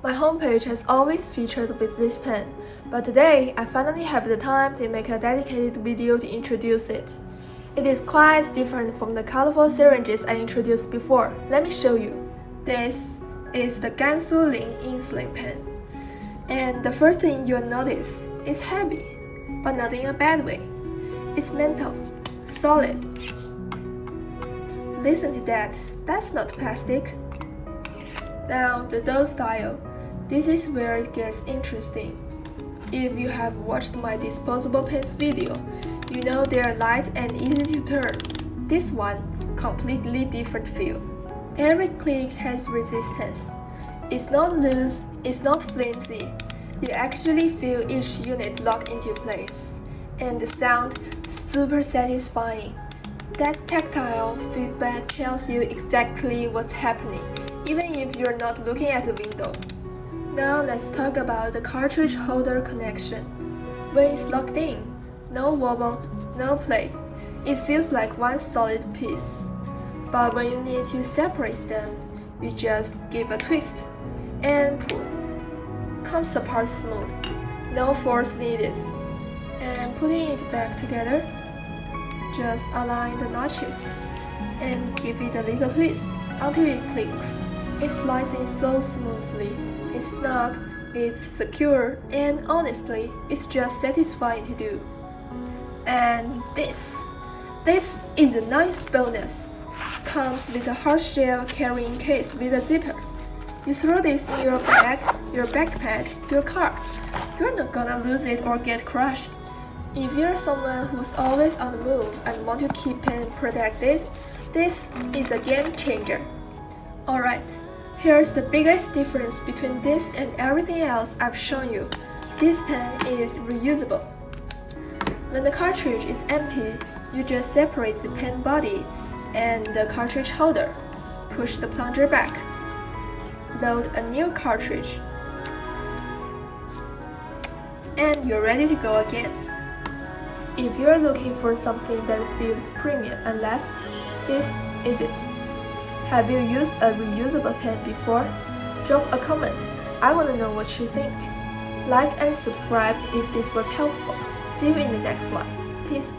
My homepage has always featured with this pen, but today I finally have the time to make a dedicated video to introduce it. It is quite different from the colorful syringes I introduced before. Let me show you. This is the GanShuLin insulin pen. And the first thing you'll notice is heavy, but not in a bad way. It's metal, solid. Listen to that, that's not plastic. Now the dose dial. This is where it gets interesting. If you have watched my disposable pens video, you know they are light and easy to turn. This one, completely different feel. Every click has resistance. It's not loose, it's not flimsy. You actually feel each unit lock into place. And the sound, super satisfying. That tactile feedback tells you exactly what's happening, even if you're not looking at the window. Now let's talk about the cartridge holder connection. When it's locked in, no wobble, no play. It feels like one solid piece. But when you need to separate them, you just give a twist and pull. Comes apart smooth, no force needed. And putting it back together, just align the notches and give it a little twist until it clicks. It slides in so smoothly. It's snug, it's secure, and honestly, it's just satisfying to do. And this is a nice bonus. Comes with a hard shell carrying case with a zipper. You throw this in your bag, your backpack, your car. You're not gonna lose it or get crushed. If you're someone who's always on the move and want to keep pen protected, this is a game changer. Alright, here's the biggest difference between this and everything else I've shown you. This pen is reusable. When the cartridge is empty, you just separate the pen body and the cartridge holder. Push the plunger back. Load a new cartridge. And you're ready to go again. If you're looking for something that feels premium and lasts, this is it. Have you used a reusable pen before? Drop a comment. I want to know what you think. Like and subscribe if this was helpful. See you in the next one. Peace.